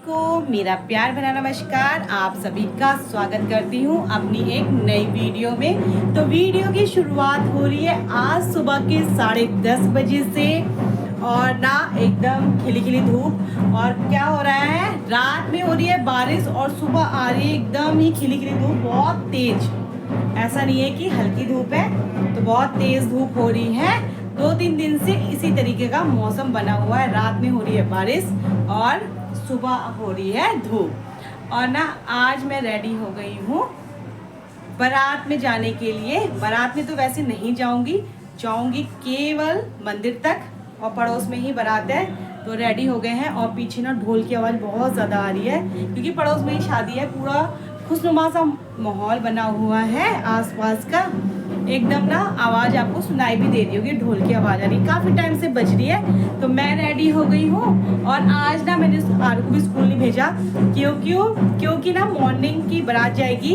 वालेकुम, मेरा प्यार भरा नमस्कार। आप सभी का स्वागत करती हूँ अपनी एक नई वीडियो में। तो वीडियो की शुरुआत हो रही है आज सुबह के 10:30 बजे से और ना एकदम खिली खिली धूप। और क्या हो रहा है, रात में हो रही है बारिश और सुबह आ रही है एकदम ही खिली खिली धूप, बहुत तेज। ऐसा नहीं है कि हल्की धूप है, तो बहुत तेज धूप हो रही है। 2-3 दिन से इसी तरीके का मौसम बना हुआ है, रात में हो रही है बारिश और सुबह हो रही है धूप। और ना आज मैं रेडी हो गई हूँ बारात में जाने के लिए। बारात में तो वैसे नहीं जाऊंगी केवल मंदिर तक, और पड़ोस में ही बारात है तो रेडी हो गए हैं। और पीछे ना ढोल की आवाज़ बहुत ज़्यादा आ रही है क्योंकि पड़ोस में ही शादी है। पूरा खुशनुमा सा माहौल बना हुआ है आसपास का, एकदम ना आवाज़ आपको सुनाई भी दे रही होगी, ढोल की आवाज़ आ रही, काफ़ी टाइम से बज रही है। तो मैं रेडी हो गई हूँ और आज ना मैंने आरू को भी स्कूल नहीं भेजा क्योंकि ना मॉर्निंग की बारात जाएगी,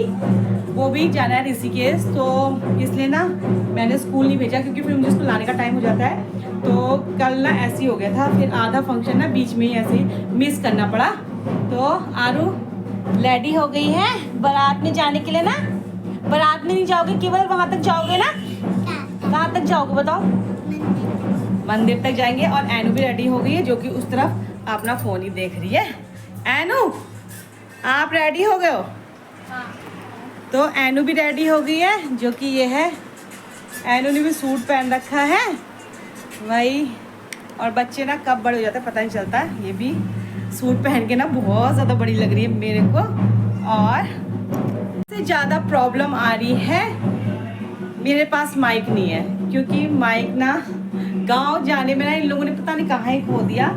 वो भी जाना है ऋषिकेश, तो इसलिए ना मैंने स्कूल नहीं भेजा क्योंकि फिर मुझे स्कूल लाने का टाइम हो जाता है। तो कल ना ऐसे ही हो गया था, फिर आधा फंक्शन ना बीच में ही ऐसे ही मिस करना पड़ा। तो आरू रेडी हो गई है बारात में जाने के लिए ना। बारात में नहीं जाओगे, केवल वहां तक जाओगे ना? कहाँ तक जाओगे बताओ? मंदिर तक जाएंगे। और एनू भी रेडी हो गई है जो कि उस तरफ अपना फोन ही देख रही है। एनू, आप रेडी हो गए हो? हाँ। तो एनू भी रेडी हो गई है जो कि ये है। एनू ने भी सूट पहन रखा है वही। और बच्चे ना कब बड़े हो जाते हैं पता नहीं चलता। ये भी सूट पहन के ना बहुत ज़्यादा बड़ी लग रही है मेरे को। और से ज़्यादा प्रॉब्लम आ रही है, मेरे पास माइक नहीं है क्योंकि माइक ना गांव जाने में ना इन लोगों ने पता नहीं कहाँ ही खो दिया,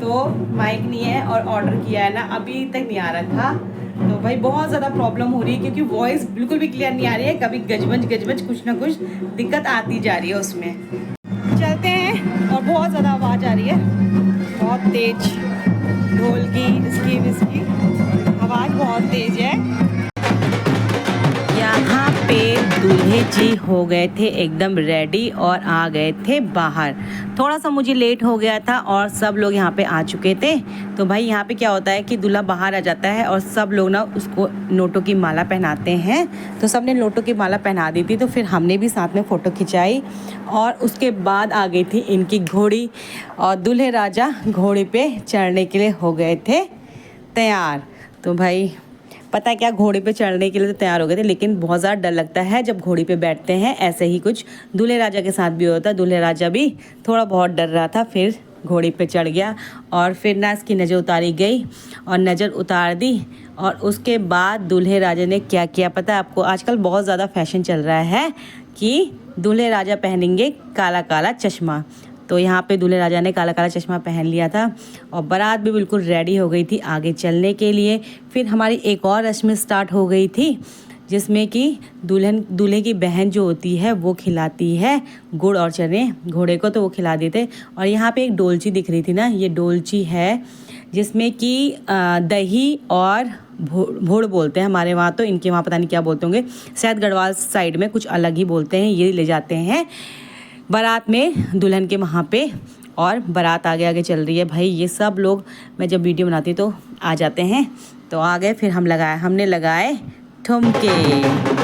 तो माइक नहीं है। और ऑर्डर किया है ना, अभी तक नहीं आ रखा। तो भाई बहुत ज़्यादा प्रॉब्लम हो रही है क्योंकि वॉइस बिल्कुल भी क्लियर नहीं आ रही है, कभी गजबज कुछ ना कुछ दिक्कत आती जा रही है उसमें। चलते हैं। और बहुत ज़्यादा आवाज़ आ रही है, बहुत तेज ढोल की, इसकी आवाज़ बहुत तेज है। यहाँ पे दूल्हे जी हो गए थे एकदम रेडी और आ गए थे बाहर। थोड़ा सा मुझे लेट हो गया था और सब लोग यहाँ पे आ चुके थे। तो भाई यहाँ पे क्या होता है कि दूल्हा बाहर आ जाता है और सब लोग ना उसको नोटों की माला पहनाते हैं। तो सब ने नोटों की माला पहना दी थी, तो फिर हमने भी साथ में फ़ोटो खिंचाई। और उसके बाद आ गई थी इनकी घोड़ी और दूल्हे राजा घोड़े पे चढ़ने के लिए हो गए थे तैयार। तो भाई पता है क्या, घोड़े पे चढ़ने के लिए तो तैयार हो गए थे, लेकिन बहुत ज़्यादा डर लगता है जब घोड़ी पे बैठते हैं। ऐसे ही कुछ दूल्हे राजा के साथ भी होता है। दूल्हे राजा भी थोड़ा बहुत डर रहा था, फिर घोड़ी पे चढ़ गया। और फिर ना इसकी नज़र उतारी गई और नज़र उतार दी। और उसके बाद दूल्हे राजा ने क्या किया पता है आपको? आजकल बहुत ज़्यादा फैशन चल रहा है कि दूल्हे राजा पहनेंगे काला काला चश्मा। तो यहाँ पे दूल्हे राजा ने काला काला चश्मा पहन लिया था और बारात भी बिल्कुल रेडी हो गई थी आगे चलने के लिए। फिर हमारी एक और रस्म स्टार्ट हो गई थी जिसमें कि दूल्हे की बहन जो होती है वो खिलाती है गुड़ और चने घोड़े को, तो वो खिला देते। और यहाँ पे एक डोलची दिख रही थी ना, ये डोलची है जिसमें कि दही और भुड़ बोलते हैं हमारे वहाँ, तो इनके वहाँ पता नहीं क्या बोलते होंगे, शायद गढ़वाल साइड में कुछ अलग ही बोलते हैं। ये ले जाते हैं बारात में दुल्हन के वहाँ पे। और बारात आगे आगे चल रही है भाई। ये सब लोग मैं जब वीडियो बनाती तो आ जाते हैं, तो आ गए। फिर हमने लगाए ठुमके।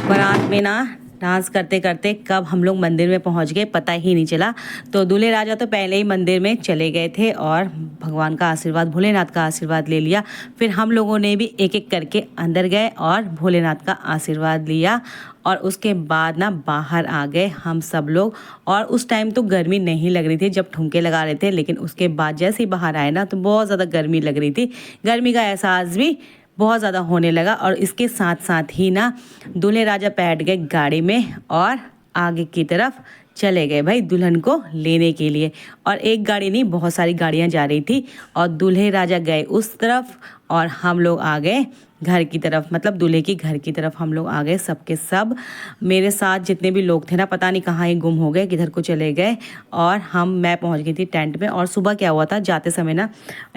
बारात में ना डांस करते करते कब हम लोग मंदिर में पहुंच गए पता ही नहीं चला। तो दूल्हे राजा तो पहले ही मंदिर में चले गए थे और भगवान का आशीर्वाद, भोलेनाथ का आशीर्वाद ले लिया। फिर हम लोगों ने भी एक एक करके अंदर गए और भोलेनाथ का आशीर्वाद लिया। और उसके बाद ना बाहर आ गए हम सब लोग। और उस टाइम तो गर्मी नहीं लग रही थी जब ठुमके लगा रहे थे, लेकिन उसके बाद जैसे ही बाहर आए ना तो बहुत ज़्यादा गर्मी लग रही थी। गर्मी का एहसास भी बहुत ज़्यादा होने लगा। और इसके साथ साथ ही ना दूल्हे राजा बैठ गए गाड़ी में और आगे की तरफ चले गए भाई दुल्हन को लेने के लिए। और एक गाड़ी नहीं, बहुत सारी गाड़ियां जा रही थी और दूल्हे राजा गए उस तरफ और हम लोग आ गए घर की तरफ, मतलब दूल्हे की घर की तरफ हम लोग आ गए सबके सब। मेरे साथ जितने भी लोग थे ना, पता नहीं कहाँ ही गुम हो गए, किधर को चले गए। और मैं पहुंच गई थी टेंट में। और सुबह क्या हुआ था, जाते समय ना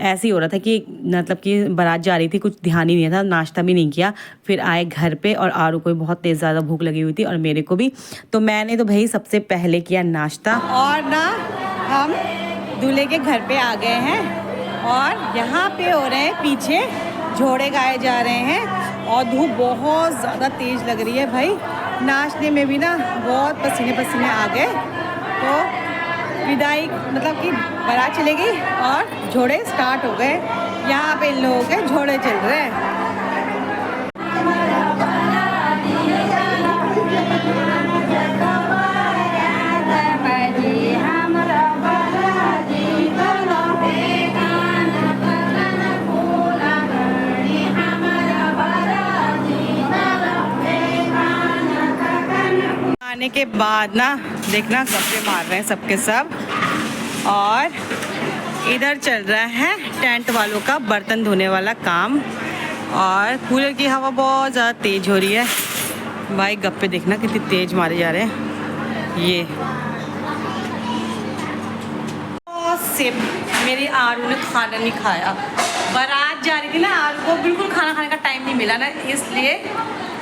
ऐसे ही हो रहा था कि मतलब कि बारात जा रही थी, कुछ ध्यान ही नहीं था, नाश्ता भी नहीं किया। फिर आए घर पे और आरू को भी बहुत तेज़ ज़्यादा भूख लगी हुई थी और मेरे को भी। तो मैंने तो भाई सबसे पहले किया नाश्ता। और ना हम दूल्हे के घर पे आ गए हैं और यहाँ पे हो रहे हैं पीछे जोड़े गाए जा रहे हैं और धूप बहुत ज़्यादा तेज़ लग रही है भाई। नाचने में भी ना बहुत पसीने पसीने आ गए। तो विदाई मतलब कि बारात चली गई और जोड़े स्टार्ट हो गए। यहाँ पे इन लोगों के जोड़े चल रहे हैं। आने के बाद ना देखना गप्पे मार रहे हैं सबके सब। और इधर चल रहा है टेंट वालों का बर्तन धोने वाला काम। और कूलर की हवा बहुत ज़्यादा तेज़ हो रही है भाई। गप्पे देखना कितनी तेज़ मारे जा रहे हैं। ये से मेरी आरू ने खाना नहीं खाया। बारात जा रही थी ना, आरू को बिल्कुल खाना खाने का टाइम नहीं मिला ना, इसलिए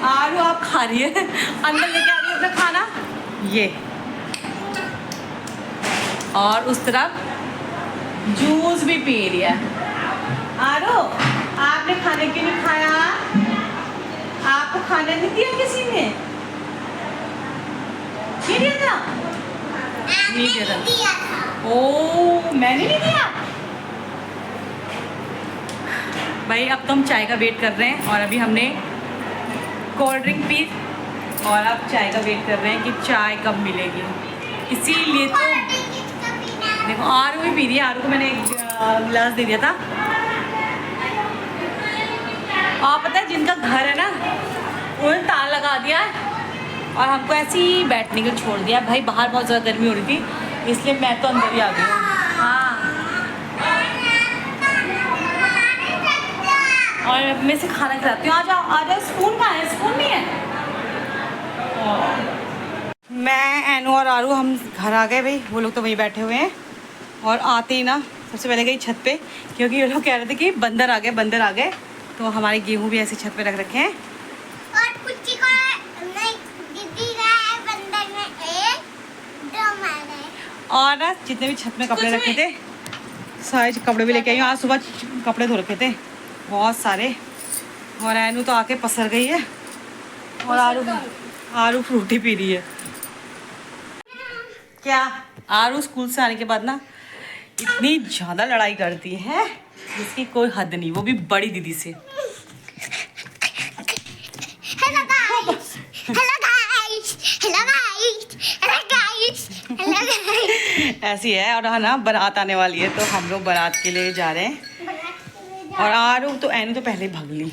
आरू आप खा रही है, अंदर लेके आ रही है अपना खाना। ये और उस तरफ जूस भी पी रही है। आरू आपने खाने क्यों नहीं खाया? आपको खाना नहीं दिया किसी ने? नहीं दिया था? नहीं दिया था। ओ मैंने नहीं दिया भाई। अब तो हम चाय का वेट कर रहे हैं और अभी हमने कोल्ड ड्रिंक पी और अब चाय का वेट कर रहे हैं कि चाय कब मिलेगी। इसीलिए तो देखो आरू भी पी रही है। आरू को मैंने एक गिलास दे दिया था। और पता है जिनका घर है ना उन्होंने ताला लगा दिया है और हमको ऐसे ही बैठने को छोड़ दिया भाई। बाहर बहुत ज़्यादा गर्मी हो रही थी इसलिए मैं तो अंदर ही आ गई हूँ। हाँ और मैं से खाना खिलाती हूँ। आ जाओ। स्पून कहाँ है? स्पून नहीं है। मैं एनू और आरू हम घर आ गए भाई। वो लोग तो वहीं बैठे हुए हैं। और आते ही ना सबसे पहले गई छत पे, क्योंकि ये लोग कह रहे थे कि बंदर आ गए। तो हमारे गेहूँ भी ऐसे छत पे रख रखे हैं। और कुछ को नहीं दीदी है बंदर में एक दो मारे। और ना जितने भी छत में कपड़े रखे थे सारे कपड़े भी लेके आई हूँ। आज सुबह कपड़े धो रखे थे बहुत सारे। और एनू तो आके पसर गई है और आरू फ्रूटी पी रही है। क्या आरू स्कूल से आने के बाद ना इतनी ज़्यादा लड़ाई करती है जिसकी कोई हद नहीं, वो भी बड़ी दीदी से। Hello guys, hello guys, hello guys, hello guys, hello guys. ऐसी है। और है ना बारात आने वाली है तो हम लोग बारात के लिए जा रहे हैं। और आरू तो एनू तो पहले ही भाग ली।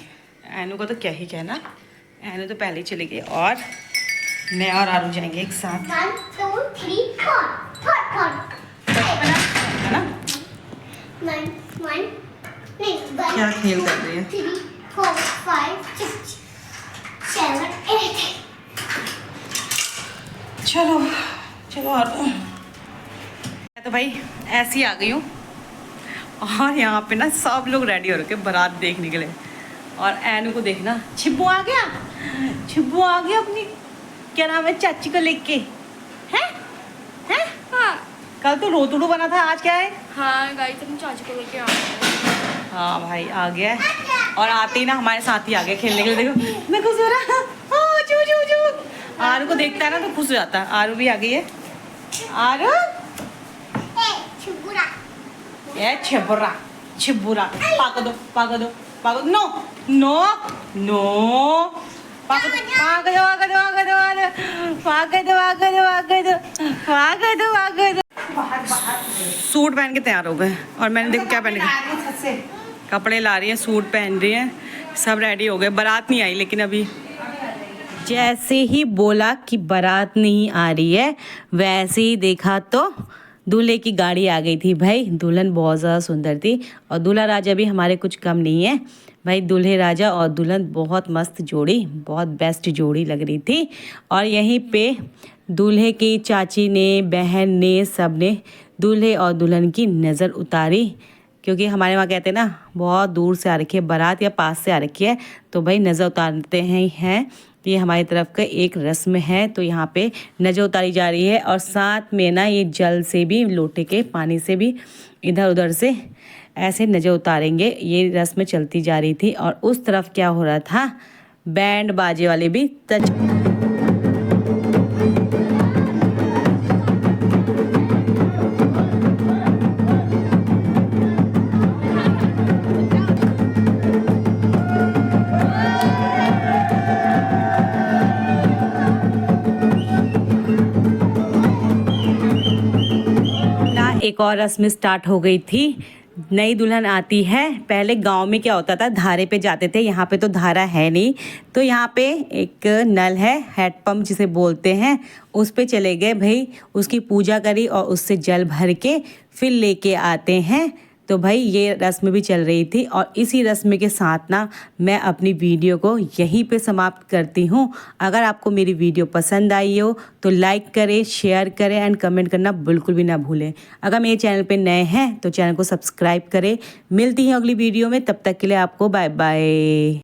एनू का तो क्या ही कहना, एनू तो पहले ही चली गई। और मैं और आरू जाएंगे एक साथ। 1 2 3 4 है ना? 1 क्या खेल कर रही है? 3 4 5 6 7 8। चलो आरू। मैं तो भाई ऐसे ही आ गई हूँ। और यहाँ पे ना सब लोग रेडी हो रखे बारात देखने के लिए। और एनू को देखना, छिब्बू आ गया अपनी क्या नाम है चाची को लेके। हैं? हाँ कल तो रोतुड़ू बना था, आज क्या है? हाँ गाइस अपनी चाची को लेके आ गए। हाँ भाई आ गया है। और आते ही ना हमारे साथ ही आ गए खेलने के लिए। देखो मैं खुश हो रहा। हाँ चू आरू को देखता है ना तो खुश हो जाता है। आरू भी आ गई है। आरू ये छिबुरा पागो दो नो सूट पहन के तैयार हो गए। और मैंने देखो क्या पहन के कपड़े ला रही है, सूट पहन रही है। सब रेडी हो गए, बारात नहीं आई लेकिन अभी जैसे ही बोला कि बारात नहीं आ रही है वैसे ही देखा तो दूल्हे की गाड़ी आ गई थी। भाई दुल्हन बहुत ज़्यादा सुंदर थी और दूल्हा राजा भी हमारे कुछ कम नहीं है। भाई दूल्हे राजा और दुल्हन बहुत मस्त जोड़ी, बहुत बेस्ट जोड़ी लग रही थी। और यहीं पे दूल्हे की चाची ने, बहन ने, सब ने दूल्हे और दुल्हन की नज़र उतारी, क्योंकि हमारे वहाँ कहते हैं ना बहुत दूर से आ रखी है बारात या पास से आ रखी है तो भाई नज़र उतारते हैं। ये हमारी तरफ का एक रस्म है, तो यहाँ पे नज़र उतारी जा रही है और साथ में ना ये जल से भी, लोटे के पानी से भी इधर उधर से ऐसे नज़र उतारेंगे। ये रस्म चलती जा रही थी और उस तरफ क्या हो रहा था, बैंड बाजे वाले भी एक और रस्म स्टार्ट हो गई थी। नई दुल्हन आती है, पहले गांव में क्या होता था, धारे पे जाते थे, यहाँ पे तो धारा है नहीं, तो यहाँ पे एक नल है, हैंडपम्प जिसे बोलते हैं, उस पे चले गए भाई, उसकी पूजा करी और उससे जल भर के फिर लेके आते हैं। तो भाई ये रस्म भी चल रही थी और इसी रस्म के साथ ना मैं अपनी वीडियो को यहीं पे समाप्त करती हूँ। अगर आपको मेरी वीडियो पसंद आई हो तो लाइक करें, शेयर करें एंड कमेंट करना बिल्कुल भी ना भूलें। अगर मेरे चैनल पे नए हैं तो चैनल को सब्सक्राइब करें। मिलती हैं अगली वीडियो में, तब तक के लिए आपको बाय बाय।